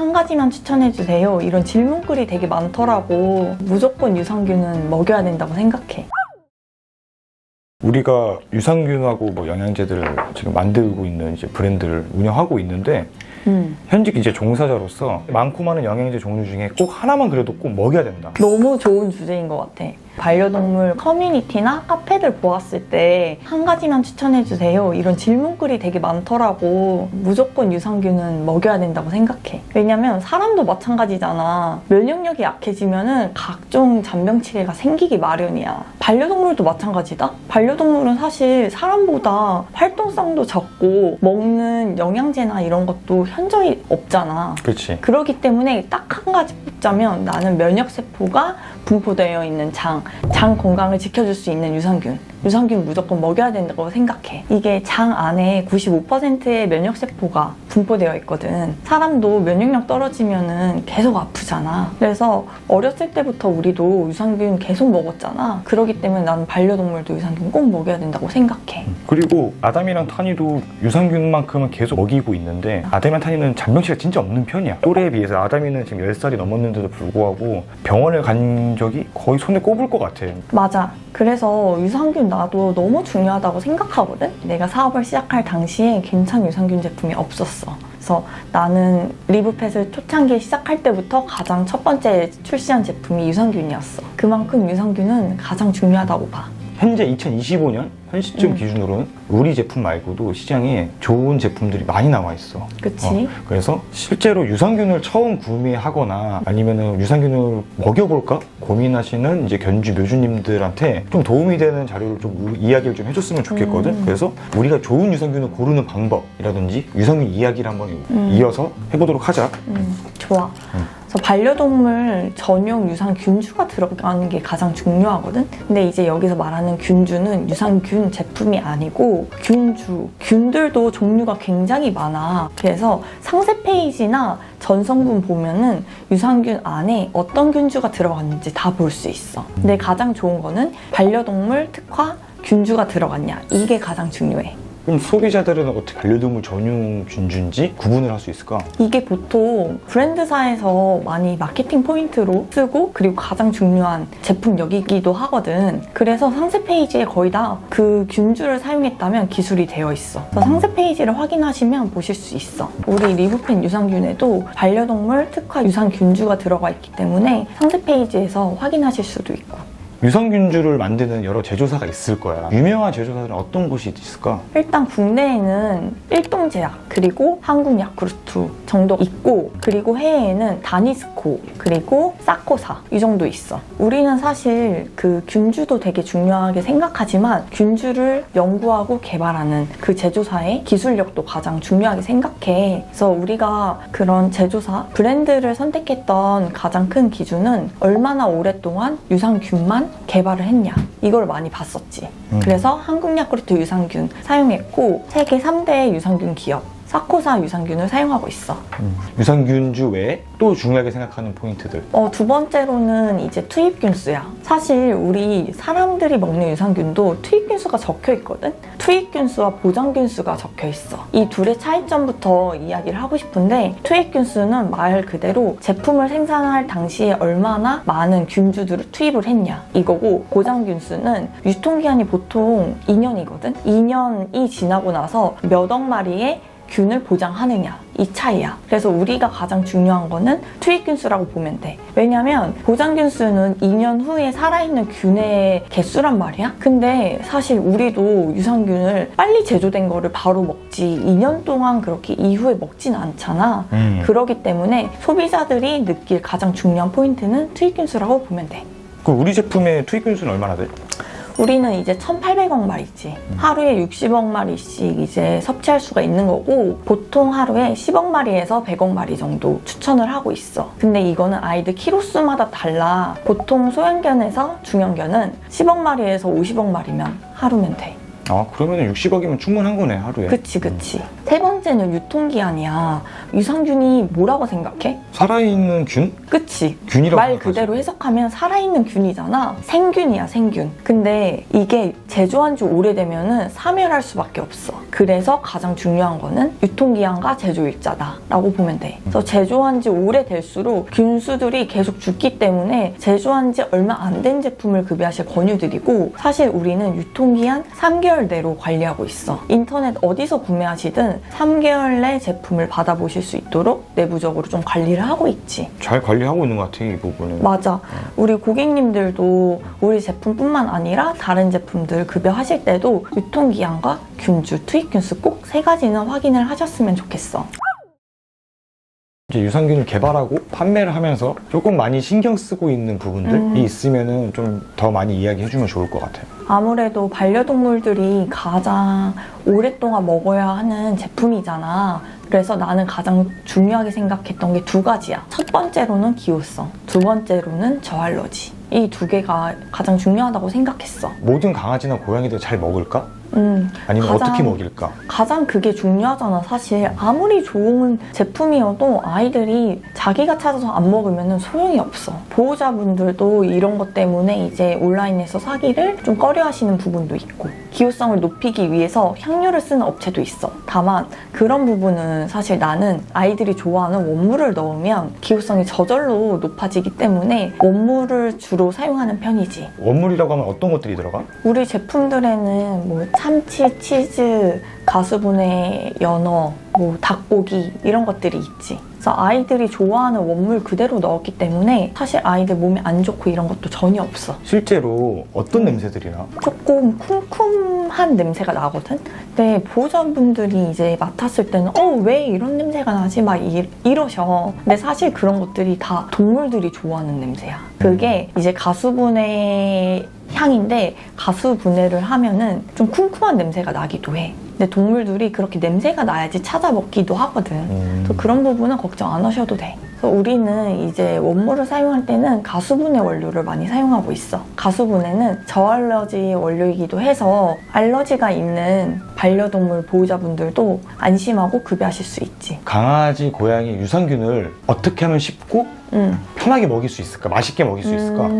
한 가지만 추천해주세요. 이런 질문글이 되게 많더라고. 무조건 유산균은 먹여야 된다고 생각해. 우리가 유산균하고 뭐 영양제들을 지금 만들고 있는 이제 브랜드를 운영하고 있는데 현직 이제 종사자로서 많고 많은 영양제 종류 중에 꼭 하나만 그래도 꼭 먹여야 된다. 너무 좋은 주제인 것 같아. 반려동물 커뮤니티나 카페들 보았을 때 한 가지만 추천해주세요. 이런 질문글이 되게 많더라고. 무조건 유산균은 먹여야 된다고 생각해. 왜냐면 사람도 마찬가지잖아. 면역력이 약해지면은 각종 잔병치레가 생기기 마련이야. 반려동물도 마찬가지다. 반려동물은 사실 사람보다 활동성도 적고 먹는 영양제나 이런 것도 현저히 없잖아. 그렇지. 그렇기 때문에 딱 한 가지 뽑자면 나는 면역세포가 분포되어 있는 장 건강을 지켜줄 수 있는 유산균 무조건 먹여야 된다고 생각해. 이게 장 안에 95%의 면역세포가 분포되어 있거든. 사람도 면역력 떨어지면은 계속 아프잖아. 그래서 어렸을 때부터 우리도 유산균 계속 먹었잖아. 그렇기 때문에 나는 반려동물도 유산균 꼭 먹여야 된다고 생각해. 그리고 아담이랑 타니도 유산균만큼은 계속 먹이고 있는데 아담이랑 타니는 잔병치가 진짜 없는 편이야. 또래에 비해서 아담이는 지금 10살이 넘었는데도 불구하고 병원을 간 적이 거의 손에 꼽을 것 같아. 맞아. 그래서 유산균 나도 너무 중요하다고 생각하거든? 내가 사업을 시작할 당시에 괜찮은 유산균 제품이 없었어. 그래서 나는 리브펫을 초창기에 시작할 때부터 가장 첫 번째 출시한 제품이 유산균이었어. 그만큼 유산균은 가장 중요하다고 봐. 현재 2025년 현 시점 기준으로는 우리 제품 말고도 시장에 좋은 제품들이 많이 나와 있어. 그치? 그래서 실제로 유산균을 처음 구매하거나 아니면은 유산균을 먹여볼까 고민하시는 이제 견주 묘주님들한테 좀 도움이 되는 자료를 좀 이야기를 좀 해줬으면 좋겠거든. 그래서 우리가 좋은 유산균을 고르는 방법이라든지 유산균 이야기를 한번 이어서 해보도록 하자. 좋아. 그래서 반려동물 전용 유산균주가 들어가는 게 가장 중요하거든? 근데 이제 여기서 말하는 균주는 유산균 제품이 아니고 균들도 종류가 굉장히 많아. 그래서 상세 페이지나 전성분 보면은 유산균 안에 어떤 균주가 들어갔는지 다 볼 수 있어. 근데 가장 좋은 거는 반려동물 특화 균주가 들어갔냐. 이게 가장 중요해. 그럼 소비자들은 어떻게 반려동물 전용 균주인지 구분을 할 수 있을까? 이게 보통 브랜드사에서 많이 마케팅 포인트로 쓰고 그리고 가장 중요한 제품력이기도 하거든. 그래서 상세 페이지에 거의 다 그 균주를 사용했다면 기술이 되어 있어. 그래서 상세 페이지를 확인하시면 보실 수 있어. 우리 리브펜 유산균에도 반려동물 특화 유산균주가 들어가 있기 때문에 상세 페이지에서 확인하실 수도 있고. 유산균주를 만드는 여러 제조사가 있을 거야. 유명한 제조사들은 어떤 곳이 있을까? 일단 국내에는 일동제약 그리고 한국야쿠르트 정도 있고 그리고 해외에는 다니스코 그리고 사코사 이 정도 있어. 우리는 사실 그 균주도 되게 중요하게 생각하지만 균주를 연구하고 개발하는 그 제조사의 기술력도 가장 중요하게 생각해. 그래서 우리가 그런 제조사 브랜드를 선택했던 가장 큰 기준은 얼마나 오랫동안 유산균만 개발을 했냐 이걸 많이 봤었지. 그래서 한국야쿠르트 유산균 사용했고 세계 3대 유산균 기업 사코사 유산균을 사용하고 있어. 유산균주 외에 또 중요하게 생각하는 포인트들. 두 번째로는 이제 투입균수야. 사실 우리 사람들이 먹는 유산균도 투입균수가 적혀 있거든? 투입균수와 보장균수가 적혀 있어. 이 둘의 차이점부터 이야기를 하고 싶은데 투입균수는 말 그대로 제품을 생산할 당시에 얼마나 많은 균주들을 투입을 했냐 이거고 보장균수는 유통기한이 보통 2년이거든? 2년이 지나고 나서 몇 억 마리의 균을 보장하느냐 이 차이야. 그래서 우리가 가장 중요한 거는 투입균수라고 보면 돼. 왜냐면 보장균수는 2년 후에 살아있는 균의 개수란 말이야. 근데 사실 우리도 유산균을 빨리 제조된 거를 바로 먹지 2년 동안 그렇게 이후에 먹진 않잖아. 그렇기 때문에 소비자들이 느낄 가장 중요한 포인트는 투입균수라고 보면 돼. 그럼 우리 제품의 투입균수는 얼마나 돼? 우리는 이제 1,800억 마리지. 하루에 60억 마리씩 이제 섭취할 수가 있는 거고 보통 하루에 10억 마리에서 100억 마리 정도 추천을 하고 있어. 근데 이거는 아이들 키로수마다 달라. 보통 소형견에서 중형견은 10억 마리에서 50억 마리면 하루면 돼. 아 그러면 60억이면 충분한 거네 하루에. 그치. 세 번째 번째는 유통기한이야. 유산균이 뭐라고 생각해? 살아있는 균? 그치? 균이라고 말 생각하지. 그대로 해석하면 살아있는 균이잖아. 생균이야, 생균. 근데 이게 제조한 지 오래되면은 사멸할 수밖에 없어. 그래서 가장 중요한 거는 유통기한과 제조일자다 라고 보면 돼. 그래서 제조한 지 오래될수록 균수들이 계속 죽기 때문에 제조한 지 얼마 안 된 제품을 급여하실 권유드리고, 사실 우리는 유통기한 3개월 내로 관리하고 있어. 인터넷 어디서 구매하시든 3개월 내 제품을 받아보실 수 있도록 내부적으로 좀 관리를 하고 있지. 잘 관리하고 있는 것 같아, 이 부분은. 맞아. 우리 고객님들도 우리 제품뿐만 아니라 다른 제품들 급여하실 때도 유통기한과 균주, 투입균수 꼭 3가지는 확인을 하셨으면 좋겠어. 이제 유산균을 개발하고 판매를 하면서 조금 많이 신경 쓰고 있는 부분들이 있으면은 좀 더 많이 이야기해주면 좋을 것 같아요. 아무래도 반려동물들이 가장 오랫동안 먹어야 하는 제품이잖아. 그래서 나는 가장 중요하게 생각했던 게 2가지야. 첫 번째로는 기호성, 2번째로는 저알러지. 이 2개가 가장 중요하다고 생각했어. 모든 강아지나 고양이들 잘 먹을까? 아니면 어떻게 먹일까? 가장 그게 중요하잖아. 사실 아무리 좋은 제품이어도 아이들이 자기가 찾아서 안 먹으면 소용이 없어. 보호자분들도 이런 것 때문에 이제 온라인에서 사기를 좀 꺼려 하시는 부분도 있고, 기호성을 높이기 위해서 향료를 쓰는 업체도 있어. 다만 그런 부분은 사실 나는 아이들이 좋아하는 원물을 넣으면 기호성이 저절로 높아지기 때문에 원물을 주로 사용하는 편이지. 원물이라고 하면 어떤 것들이 들어가? 우리 제품들에는 뭐 참치, 치즈, 가수분해 연어, 뭐 닭고기 이런 것들이 있지. 그래서 아이들이 좋아하는 원물 그대로 넣었기 때문에 사실 아이들 몸에 안 좋고 이런 것도 전혀 없어. 실제로 어떤 냄새들이 나? 조금 쿰쿰한 냄새가 나거든? 근데 보호자분들이 이제 맡았을 때는 왜 이런 냄새가 나지? 막 이러셔. 근데 사실 그런 것들이 다 동물들이 좋아하는 냄새야. 그게 이제 가수분해 향인데, 가수분해를 하면은 좀 쿰쿰한 냄새가 나기도 해. 근데 동물들이 그렇게 냄새가 나야지 찾아 먹기도 하거든. 그래서 그런 부분은 걱정 안 하셔도 돼. 그래서 우리는 이제 원물을 사용할 때는 가수분해 원료를 많이 사용하고 있어. 가수분해는 저알러지 원료이기도 해서 알러지가 있는 반려동물 보호자분들도 안심하고 급여하실 수 있지. 강아지, 고양이 유산균을 어떻게 하면 쉽고 편하게 먹일 수 있을까? 맛있게 먹일 수 있을까?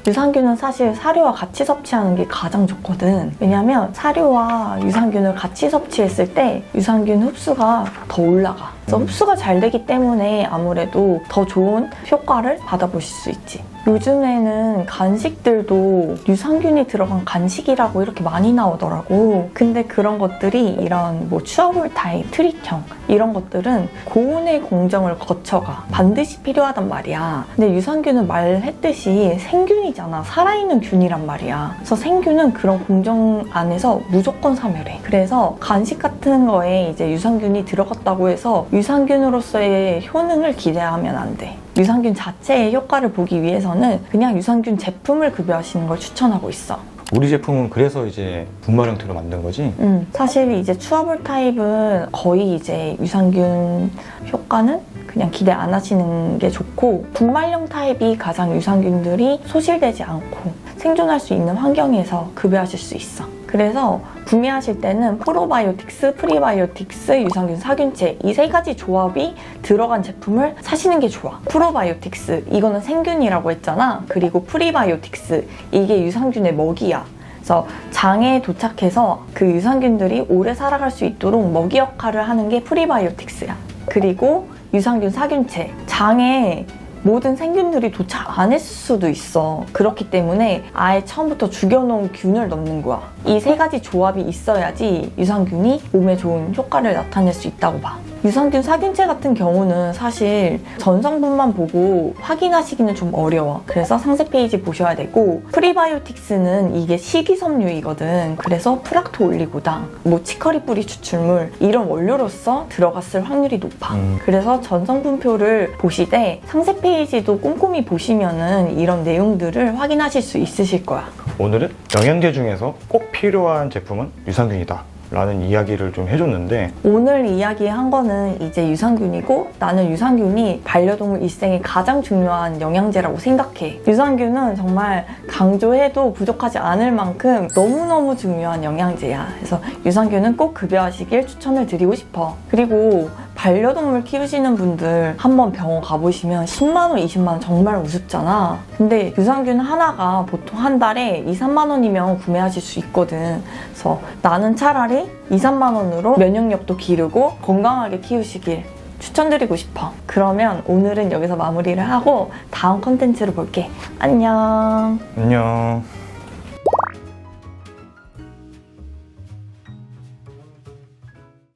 유산균은 사실 사료와 같이 섭취하는 게 가장 좋거든. 왜냐면 사료와 유산균을 같이 섭취했을 때 유산균 흡수가 더 올라가. 그래서 흡수가 잘 되기 때문에 아무래도 더 좋은 효과를 받아보실 수 있지. 요즘에는 간식들도 유산균이 들어간 간식이라고 이렇게 많이 나오더라고. 근데 그런 것들이 이런 뭐 추어볼 타입, 트릿형 이런 것들은 고온의 공정을 거쳐가 반드시 필요하단 말이야. 근데 유산균은 말했듯이 생균이잖아. 살아있는 균이란 말이야. 그래서 생균은 그런 공정 안에서 무조건 사멸해. 그래서 간식 같은 거에 이제 유산균이 들어갔다고 해서 유산균으로서의 효능을 기대하면 안 돼. 유산균 자체의 효과를 보기 위해서는 그냥 유산균 제품을 급여하시는 걸 추천하고 있어. 우리 제품은 그래서 이제 분말 형태로 만든 거지? 사실 이제 추어볼 타입은 거의 이제 유산균 효과는 그냥 기대 안 하시는 게 좋고, 분말형 타입이 가장 유산균들이 소실되지 않고 생존할 수 있는 환경에서 급여하실 수 있어. 그래서 구매하실 때는 프로바이오틱스, 프리바이오틱스, 유산균 사균체 이 3가지 조합이 들어간 제품을 사시는 게 좋아. 프로바이오틱스 이거는 생균이라고 했잖아. 그리고 프리바이오틱스 이게 유산균의 먹이야. 그래서 장에 도착해서 그 유산균들이 오래 살아갈 수 있도록 먹이 역할을 하는 게 프리바이오틱스야. 그리고 유산균 사균체, 장에 모든 생균들이 도착 안 했을 수도 있어. 그렇기 때문에 아예 처음부터 죽여놓은 균을 넣는 거야. 이 3가지 조합이 있어야지 유산균이 몸에 좋은 효과를 나타낼 수 있다고 봐. 유산균 사균체 같은 경우는 사실 전성분만 보고 확인하시기는 좀 어려워. 그래서 상세 페이지 보셔야 되고, 프리바이오틱스는 이게 식이섬유이거든. 그래서 프락토 올리고당, 뭐 치커리 뿌리 추출물 이런 원료로서 들어갔을 확률이 높아. 그래서 전성분표를 보시되 상세 페이지도 꼼꼼히 보시면은 이런 내용들을 확인하실 수 있으실 거야. 오늘은 영양제 중에서 꼭 필요한 제품은 유산균이다 라는 이야기를 좀 해줬는데 오늘 이야기한 거는 이제 유산균이고 나는 유산균이 반려동물 일생에 가장 중요한 영양제라고 생각해. 유산균은 정말 강조해도 부족하지 않을 만큼 너무너무 중요한 영양제야. 그래서 유산균은 꼭 급여하시길 추천을 드리고 싶어. 그리고 반려동물 키우시는 분들 한번 병원 가보시면 10만 원, 20만 원 정말 우습잖아. 근데 유산균 하나가 보통 한 달에 2, 3만 원이면 구매하실 수 있거든. 그래서 나는 차라리 2, 3만 원으로 면역력도 기르고 건강하게 키우시길 추천드리고 싶어. 그러면 오늘은 여기서 마무리를 하고 다음 컨텐츠로 볼게. 안녕. 안녕.